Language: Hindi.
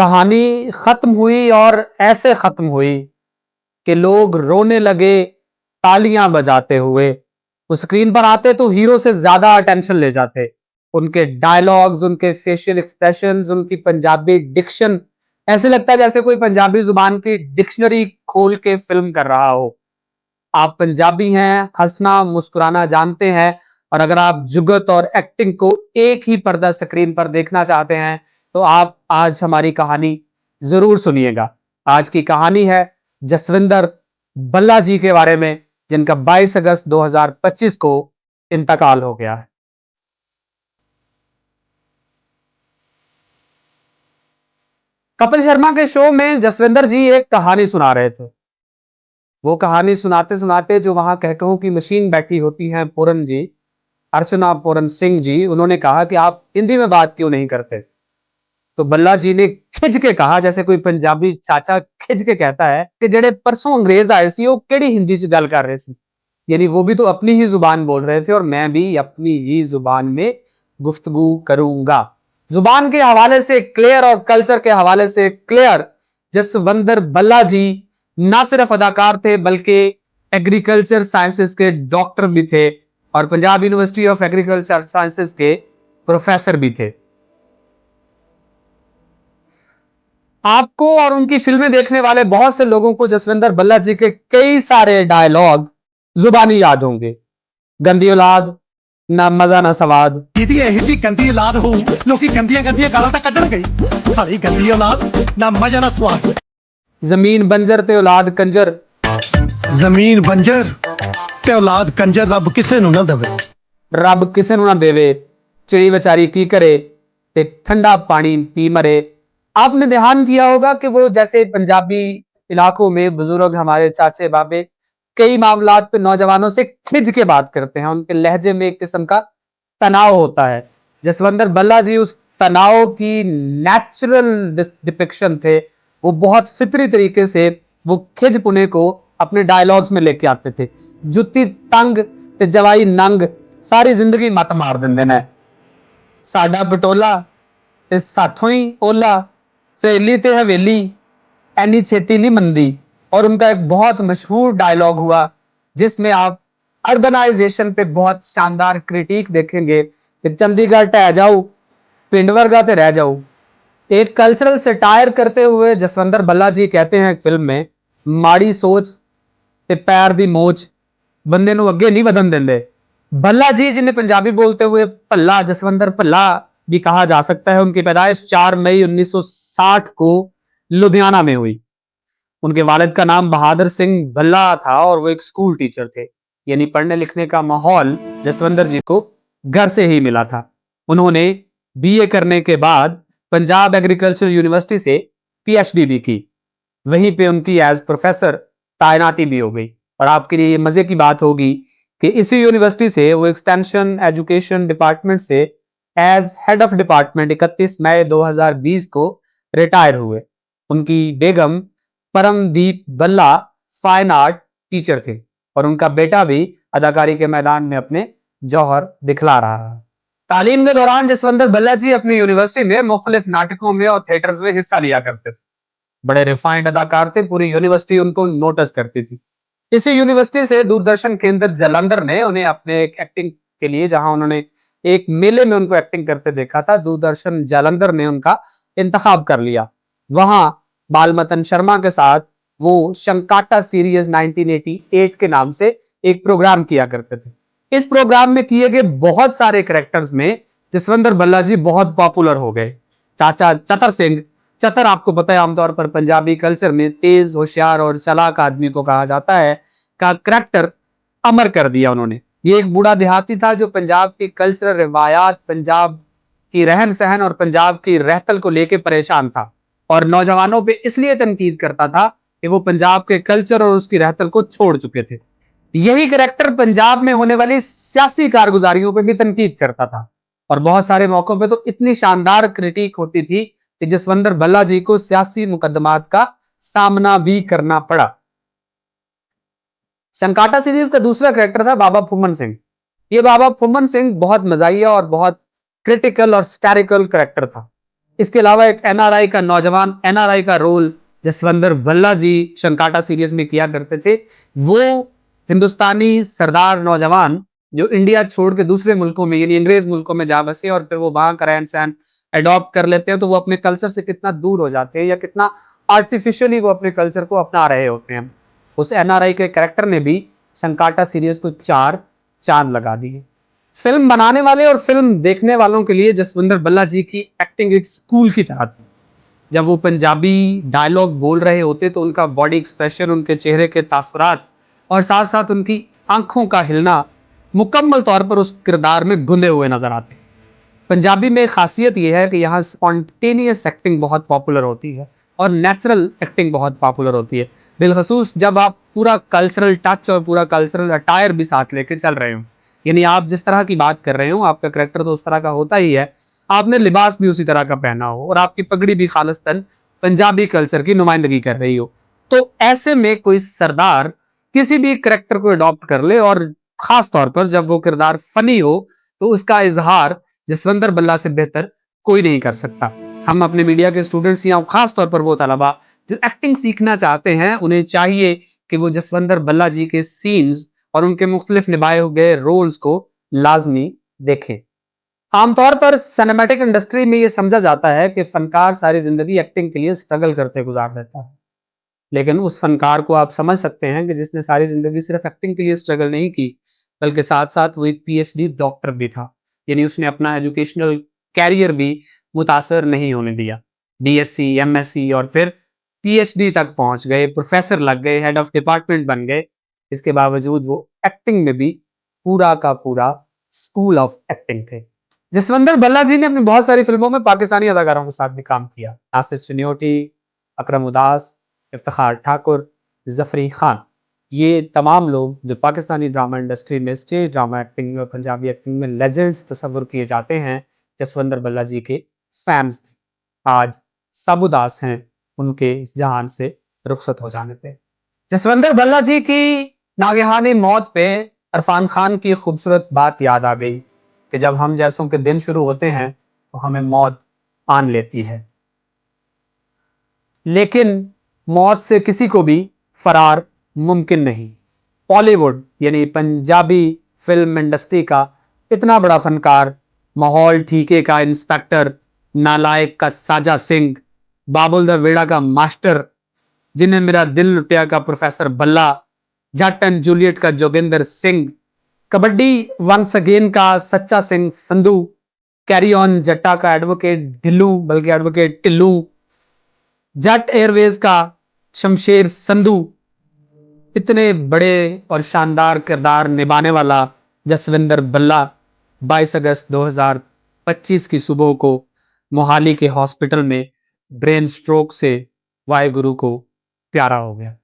कहानी खत्म हुई और ऐसे खत्म हुई कि लोग रोने लगे तालियां बजाते हुए। वो स्क्रीन पर आते तो हीरो से ज्यादा अटेंशन ले जाते। उनके डायलॉग्स, उनके फेशियल एक्सप्रेशंस, उनकी पंजाबी डिक्शन, ऐसे लगता है जैसे कोई पंजाबी जुबान की डिक्शनरी खोल के फिल्म कर रहा हो। आप पंजाबी हैं, हंसना मुस्कुराना जानते हैं, और अगर आप जुगत और एक्टिंग को एक ही पर्दा स्क्रीन पर देखना चाहते हैं तो आप आज हमारी कहानी जरूर सुनिएगा। आज की कहानी है जसविंदर बल्ला जी के बारे में, जिनका 22 अगस्त 2025 को इंतकाल हो गया है। कपिल शर्मा के शो में जसविंदर जी एक कहानी सुना रहे थे। वो कहानी सुनाते सुनाते जो वहां कहकहों की मशीन बैठी होती है पूरन जी, अर्चना पूरन सिंह जी, उन्होंने कहा कि आप हिंदी में बात क्यों नहीं करते। तो बल्ला जी ने खिंच के कहा, जैसे कोई पंजाबी चाचा खिंच के कहता है कि जेड़े परसों अंग्रेज आए सी, वो केड़ी हिंदी च गल कर रहे सी। यानी वो भी तो अपनी ही जुबान बोल रहे थे और मैं भी अपनी ही जुबान में गुफ्तगू करूंगा। जुबान के हवाले से क्लियर और कल्चर के हवाले से क्लियर, जसवंदर बल्ला जी ना सिर्फ अदाकार थे बल्कि एग्रीकल्चर साइंसेस के डॉक्टर भी थे और Punjab university of agriculture sciences के प्रोफेसर भी थे। आपको और उनकी फिल्में देखने वाले बहुत से लोगों को जसविंदर बल्ला जी के कई सारे डायलॉग जुबानी याद होंगे। गंदी औलाद, ना मजा ना सवाद। ਜਿਹਦੀ ਇਹੋ ਜੀ ਗੰਦੀ ਔਲਾਦ ਹੋ ਲੋਕੀ ਗੰਦੀਆਂ ਗੰਦੀਆਂ ਗਾਲਾਂ ਤਾਂ ਕੱਢਣ ਗਈ ਸਾਲੀ ਗੰਦੀ ਔਲਾਦ ਨਾ ਮਜ਼ਾ ਨਾ ਸਵਾਦ। जमीन बंजर ते औलाद कंजर। ਜ਼ਮੀਨ ਬੰਜਰ ਤੇ ਔਲਾਦ ਕੰਜਰ ਰੱਬ ਕਿਸੇ ਨੂੰ ਨਾ ਦੇਵੇ। रब किसे नू ना देवे, चिड़ी बेचारी की करे ते ठंडा पानी पी मरे। आपने ध्यान किया होगा कि वो जैसे पंजाबी इलाकों में बुजुर्ग, हमारे चाचे बाबे, कई मामलात पे नौजवानों से खिंच के बात करते हैं। उनके लहजे में एक किस्म का तनाव होता है। जसवंदर बल्ला जी उस तनाव की नेचुरल डिपिक्शन थे। वो बहुत फितरी तरीके से वो खिज पुने को अपने डायलॉग्स में लेके आते थे। जुत्ती तंग ते जवाई नंग, सारी जिंदगी मत मार देंदे ने। साडा पटोला ते साथों ही ओला, सहेली ते हवेली एनी छेती नहीं मंदी। और उनका एक बहुत मशहूर डायलॉग हुआ जिसमें आप अर्बनाइजेशन पे बहुत शानदार क्रिटिक देखेंगे कि चंडीगढ़ ढह जाऊ, पिंड वर्गा ते रह जाऊ। एक कल्चरल सटायर करते हुए जसवंदर बल्ला जी कहते हैं फिल्म में, माड़ी सोच ते पैर दी मोच बंदे नू अगे नहीं वधन देंदे। भल्ला जी, जिन्हें पंजाबी बोलते हुए भल्ला, जसवंदर भल्ला भी कहा जा सकता है, उनकी पैदाइश 4 मई 1960 को लुधियाना में हुई। उनके वालिद का नाम बहादुर सिंह भल्ला था और वो एक स्कूल टीचर थे। यानी पढ़ने लिखने का माहौल जसवंदर जी को घर से ही मिला था। उन्होंने बीए करने के बाद पंजाब एग्रीकल्चर यूनिवर्सिटी से पीएचडी भी की। वहीं पे उनकी एज प्रोफेसर तैनाती भी हो गई। और आपके लिए मजे की बात होगी कि इसी यूनिवर्सिटी से वो एक्सटेंशन एजुकेशन डिपार्टमेंट से एज हेड ऑफ डिपार्टमेंट 31 मई 2020 को रिटायर हुए। उनकी बेगम परमदीप बल्ला फाइन आर्ट टीचर थे और उनका बेटा भी अदाकारी के मैदान में अपने जौहर दिखला रहा है। तालीम के दौरान जसवंदर बल्ला जी अपनी यूनिवर्सिटी में मुख्तलिफ नाटकों में और थिएटर्स में हिस्सा लिया करते थे। बड़े रिफाइंड अदाकार थे, पूरी यूनिवर्सिटी उनको नोटिस करती थी। इसी यूनिवर्सिटी से दूरदर्शन केंद्र जालंधर ने उन्हें अपने एक्टिंग के लिए, जहां उन्होंने एक मेले में उनको एक्टिंग करते देखा था, दूरदर्शन जालंधर ने उनका इंतखाब कर लिया। वहां बालमतन शर्मा के साथ वो शंकाटा सीरीज 1988 के नाम से एक प्रोग्राम किया करते थे। इस प्रोग्राम में किए गए बहुत सारे कैरेक्टर्स में जसवंदर बल्ला जी बहुत पॉपुलर हो गए। चाचा चतर सिंह, चतर आपको पता है आमतौर पर पंजाबी कल्चर में तेज, होशियार और चालाक आदमी को कहा जाता है, का करैक्टर अमर कर दिया उन्होंने। ये एक बूढ़ा देहाती था जो पंजाब की कल्चरल रिवायात, पंजाब की रहन सहन और पंजाब की रहतल को लेकर परेशान था और नौजवानों पे इसलिए तनकीद करता था कि वो पंजाब के कल्चर और उसकी रहतल को छोड़ चुके थे। यही करैक्टर पंजाब में होने वाली सियासी कारगुजारियों पे भी तनकीद करता था और बहुत सारे मौकों पे तो इतनी शानदार क्रिटिक होती थी कि जसवंदर बल्ला जी को सियासी मुकदमात का सामना भी करना पड़ा। शंकाटा सीरीज का दूसरा कैरेक्टर था बाबा फुम्मन सिंह। ये बाबा फुम्मन सिंह बहुत मजाहिया और बहुत क्रिटिकल और स्टैरिकल कैरेक्टर था। इसके अलावा एक एनआरआई का नौजवान एनआरआई का रोल जसवंतर भल्ला जी शंकाटा सीरीज में किया करते थे। वो हिंदुस्तानी सरदार नौजवान जो इंडिया छोड़ के दूसरे मुल्कों में यानी अंग्रेज मुल्कों में जा बसे और फिर वो वहां का रहन सहन अडॉप्ट कर लेते हैं, तो वो अपने कल्चर से कितना दूर हो जाते हैं या कितना आर्टिफिशियली वो अपने कल्चर को अपना रहे होते हैं। उस एनआरआई के कैरेक्टर ने भी शंकाटा सीरीज को 4 चांद लगा दिए। फिल्म बनाने वाले और फिल्म देखने वालों के लिए जसविंदर भल्ला जी की एक्टिंग एक स्कूल की तरह थी। जब वो पंजाबी डायलॉग बोल रहे होते तो उनका बॉडी एक्सप्रेशन, उनके चेहरे के तासुरात और साथ साथ उनकी आंखों का हिलना मुकम्मल तौर पर उस किरदार में गुंदे हुए नजर आते। पंजाबी में खासियत यह है कि यहाँ स्पॉन्टेनियस एक्टिंग बहुत पॉपुलर होती है और नेचुरल एक्टिंग बहुत पॉपुलर होती है, बिलखसूस जब आप पूरा कल्चरल टच और पूरा कल्चरल अटायर भी साथ लेके चल रहे हो। यानी आप जिस तरह की बात कर रहे हो, आपका करेक्टर तो उस तरह का होता ही है, आपने लिबास भी उसी तरह का पहना हो और आपकी पगड़ी भी खालिस्तान पंजाबी कल्चर की नुमाइंदगी कर रही हो, तो ऐसे में कोई सरदार किसी भी करेक्टर को अडॉप्ट कर ले और खास तौर पर जब वो किरदार फनी हो तो उसका इजहार जसवंतर भल्ला से बेहतर कोई नहीं कर सकता। हम अपने मीडिया के स्टूडेंट्स या खास तौर पर वो तलबा जो एक्टिंग सीखना चाहते हैं, उन्हें चाहिए कि वो जसवंतर भल्ला जी के सीन्स और उनके मुख्तलिफ निभाए गए रोल्स को लाजमी देखें। आमतौर पर सिनेमैटिक इंडस्ट्री में यह समझा जाता है कि फनकार सारी जिंदगी एक्टिंग के लिए स्ट्रगल करते गुजार देता है, लेकिन उस फनकार को आप समझ सकते हैं कि जिसने सारी जिंदगी सिर्फ एक्टिंग के लिए स्ट्रगल नहीं की, बल्कि साथ साथ वो एक पीएचडी डॉक्टर भी था। यानी उसने अपना एजुकेशनल कैरियर भी मुतासर नहीं होने दिया। बीएससी, एमएससी और फिर पीएचडी तक पहुंच गए, प्रोफेसर लग गए, हेड ऑफ डिपार्टमेंट बन गए। इसके बावजूद वो एक्टिंग में भी पूरा का पूरा स्कूल ऑफ एक्टिंग थे। जसवंतर भल्ला जी ने अपनी बहुत सारी फिल्मों में पाकिस्तानी अदाकारों के साथ भी काम किया। नासिर चिन्योटी, अकरम उदास, इफ्तिखार ठाकुर, जफरी खान, ये तमाम लोग जो पाकिस्तानी ड्रामा इंडस्ट्री में स्टेज ड्रामा एक्टिंग और पंजाबी एक्टिंग में लेजेंड्स तस्वर किए जाते हैं, जसवंतर भल्ला जी के फैंस थे। आज सब उदास हैं उनके इस जहान से रुखसत हो जाने पे। जसवंतर भल्ला जी की नागहानी मौत पे इरफान खान की खूबसूरत बात याद आ गई कि जब हम जैसों के दिन शुरू होते हैं तो हमें मौत आन लेती है, लेकिन मौत से किसी को भी फरार मुमकिन नहीं। बॉलीवुड यानी पंजाबी फिल्म इंडस्ट्री का इतना बड़ा फनकार, माहौल ठीके का इंस्पेक्टर, नालायक का साजा सिंह, बाबुल द वेड़ा का मास्टर, जिन्हें मेरा दिल लुटिया का professor Bhalla, Jatt and Juliet का जोगिंदर सिंह, कबड्डी वंस अगेन का सच्चा सिंह संधू, कैरी ऑन जट्टा का एडवोकेट ढिल्लू बल्कि एडवोकेट टिल्लू, जेट एयरवेज का शमशेर संधू, इतने बड़े और शानदार किरदार निभाने वाला जसविंदर भल्ला 22 अगस्त 2025 की सुबह को मोहाली के हॉस्पिटल में ब्रेन स्ट्रोक से वाहिगुरु को प्यारा हो गया।